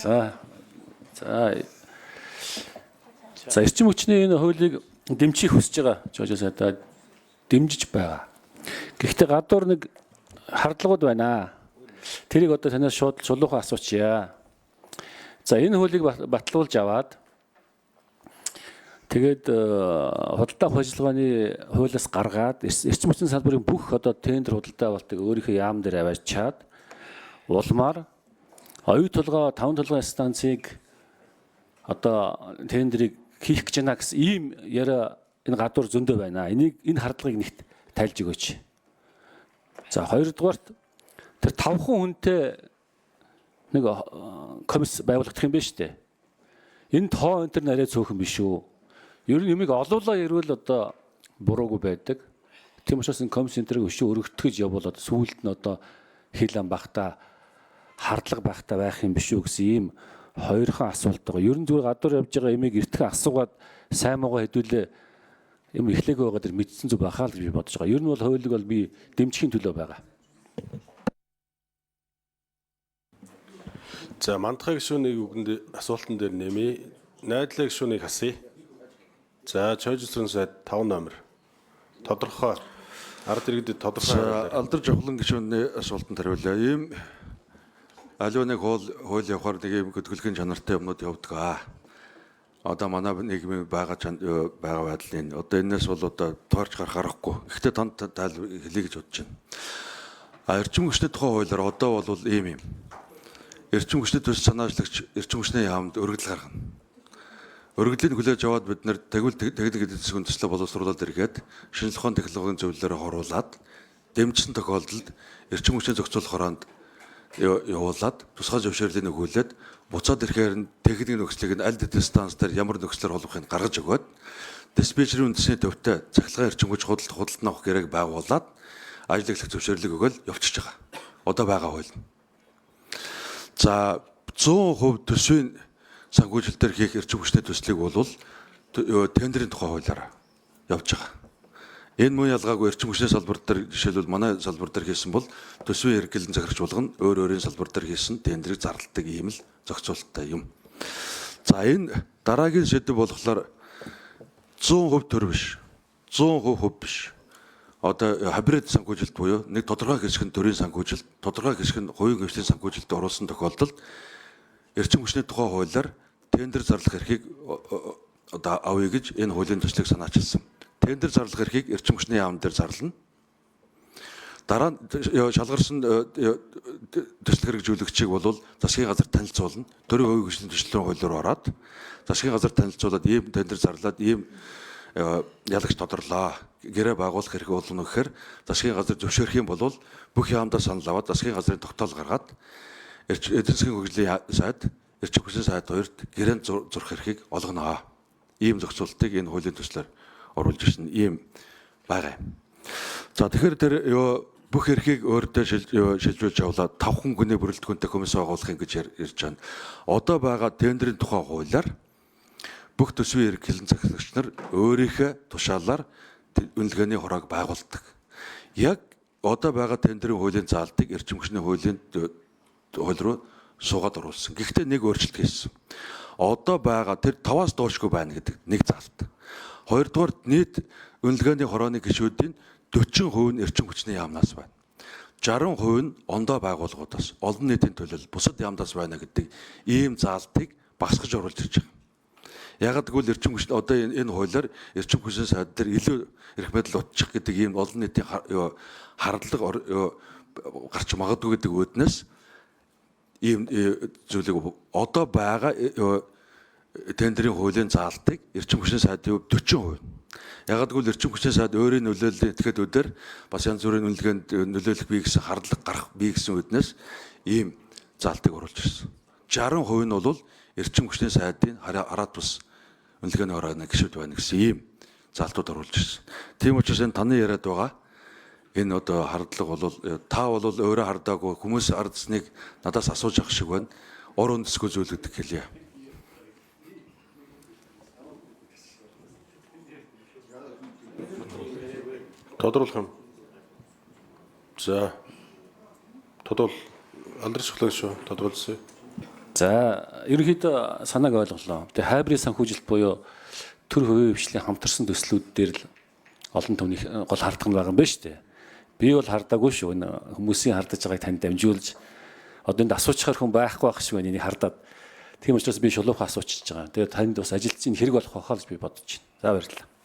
За эрчим хүчний энэ хуулийг дэмжих хүсэж байгаа жожоо сайдаа дэмжиж байгаа. Гэхдээ гадуур нэг хардлагууд байна. Тэрийг одоо танаас шууд чулуухан асуучъя. За энэ хуулийг батлуулж аваад тэгээд худалдаа ажиллагааны хуулиас гаргаад эрчим хүчний салбарын бүх одоо тендер худалдаа авалтыг өөрийнхөө яам дээр аваачаад улмаар оюу толгой 5 толгойн станцыг одоо тендерийг хийх гэж байна гэсэн ийм яриа энэ гадуур зөндөө байна. Энэ хардлагыг нэгт тайлж өгөөч. За хоёрдугаарт тэр 5 хүнтэй нэг комисс байгуулагдах юм байна шүү дээ. Энэ тоо энэ төр нарийн цөөхөн биш үү? Ер нь юмыг олоолаа ярил одоо буруугүй байдаг. Тийм учраас энэ комисс энтрийг өшөө өргөтгөж явбал одоо сүүлд нь одоо хил ам багта хардлага багта байх юм биш үү гэсэн ийм хоёрхан асуулт байгаа. Ер нь зүгээр гадуур явж байгаа ямиг эртхэн асуугаад сайн муугаа хэдүүлээ юм эхлэегүй байгаа дэр мэдсэн зүг байхаа л гэж би бодож байгаа. Ер нь бол хуулийг бол би дэмжихийн төлөө байгаа. За мандахаа гишүүнийг үгэнд асуултан дээр нэмье. Найдлаа гишүүнийг хасъя. За чойжсрын сайд 5 номер. Тодорхой ард иргэдэд тодорхой алдар жавхлан гишүүний асуултанд хариулъя. Ийм аливаа нэг хууль явахаар нэг юм хөдөлгөөний чанартай юмнууд явдаг. Одоо манай нийгмийн байгаа байдлын одоо энэс бол одоо тоорч гарах аргагүй. Гэхдээ танд тайл хэлье гэж бодож байна. Эрчим хүчний тухай хуулиар одоо бол ийм юм. Эрчим хүчний төсөл санаачлагч эрчим хүчний яамд өргөдөл гаргана. Өргөдлийн хүлээж аваад бид нэр техник эдийн засгийн төслөө боловсруулаад ирэхэд шинжлэх ухааны технологийн зөвлөлөөр хоруулаад дэмжсэн тохиолдолд эрчим хүчний зохицуулах хороонд явуулаад тусгай зөвшөөрлийг өгүүлээд буцаад ирэхээр нь техникийн нөхцөлийг нь аль хэдийн станц дээр ямар нөхцлөөр холбохыг гаргаж өгөөд диспетчерийн үндэсний төвтэй цахилгаан эрчим хүч худалдан авах гэрээг байгуулад ажил эхлэх зөвшөөрлийг өгөөл явчихж байгаа. Одоо байгаа хууль. За 100% төсвийн санхүүжилт дээр хийх эрчим хүчний төслийг бол тендерийн тухай хуулиараа явж байгаа. Энэ мөн ялгаагүй эрчим хүчний салбар дээр жишээлбэл манай салбар дээр хийсэн бол төсвийн эргэлэн захирагч болгоно өөрийн салбар дээр хийсэн тендерийг зарладаг ийм л зохицуулттай юм. За энэ дараагийн сэдэв болохоор 100% төр биш. 100% хөв биш. Одоо хибрид санхүүжилт буюу нэг тодорхой хэсэг нь төрийн санхүүжилт, тодорхой хэсэг нь хувийн хөгжлийн санхүүжилтд оруулсан тохиолдолд эрчим хүчний тухай хуулиар тендер зарлах эрхийг одоо авъя гэж энэ хуулийн төслийг санаачилсан. Тендер зарлах эрхийг эрчим хүчний яам дээр зарлана. Дараа нь шалгарсан төсөл хэрэгжүүлэгчийг бол засгийн газар танилцуулна. Төрийн хувийн хөгжлийн төслийн хуулиар ороод засгийн газар танилцуулаад ийм тендер зарлаад ийм ялагч тодорлоо. Гэрээ байгуулах хэрэг болно гэхээр засгийн газар зөвшөөрөх юм бол бүх яамдаа санал аваад засгийн газрын тогтоол гаргаад эдийн засгийн хөгжлийн сайд, эрчим хүчний сайд хоёрт гэрээнд зурх эрхийг олгоно. Ийм зохицуултыг энэ хуулийн төслөөр оруулж ирсэн ийм байгаа юм. За тэгэхээр тэр бүх эрхийг өөртөө шилжүүлж явуулаад 5 хүн гүний бүрэлдэхүүнтэй комисс байгуулахын гэж ярьж байна. Одоо байгаа тендерийн тухай хуулиар бүх төсвийн эрхлэн захирагч нар өөрийнхөө тушаалаар үнэлгээний хороог байгуулдаг. Яг одоо байгаа тендерийн хуулийн заалтыг эрчим хүчний хуулийн хууль руу суугаад оруулсан. Гэхдээ нэг өөрчлөлт хийсэн. Одоо байгаа тэр 5-аас доошгүй байна гэдэг нэг заалт. Хоёрдугаар нийт үнэлгээний хорооны гишүүдийн 40% нь эрчим хүчний яамнаас байна. 60% нь ондоо байгууллагуудаас, олон нийтийн төлөөлөл, бусад яамнаас байна гэдэг ийм заалтыг багасгаж оруулж ирж байгаа. Ягаад гэвэл эрчим хүч одоо энэ хуулиар эрчим хүчний сайд дээр илүү эрх мэдэл утчих гэдэг ийм олон нийтийн хардлага гарч магадгүй гэдэг үүднээс ийм зүйлийг одоо байгаа тендерийн хуулийн заалтыг эрчим хүчний сайдын хувьд 40%. Ягаад гэвэл эрчим хүчний сайд өөрийн нөлөөллийн этгээдүүдээр бас янз бүрийн үнэлгээнд нөлөөлөх бий гэсэн хардлага гарах бий гэсэн үүднээс ийм заалтыг оруулж ирсэн. 60% нь бол эрчим хүчний сайдын хараад бас үнэлгээний хорооны гишүүд байна гэсэн ийм заалтууд оруулж ирсэн. Тийм учраас энэ таны яриад байгаа энэ одоо хардлага бол та бол өөрөө хардаагүй хүмүүс ардсныг надаас асууж авах шиг байна. Ор үндэсгүй зүйл гэдэг хэлье. тодруулах юм. За тодвол алдар шахлаа шүү тодруулсан. За ерөнхийдөө санааг ойлголоо. Тэгээ хайбрын санхүүжилт буюу төр хувийн хвшлийн хамтарсан төслүүд дээр л олон түмний гол хардах нь байгаа юм байна шүү дээ. Би бол хардаагүй шүү. Энэ хүмүүсийн хардаж байгааг танд дамжуулж одоо энд асуучихар хүн байхгүй байх шиг байна. Энийг хардаад. Тийм учраас би шулуухан асуучиж байгаа. Тэгээ танд бас ажилтны хэрэг болох байхаа л би бодож байна. За баярлалаа.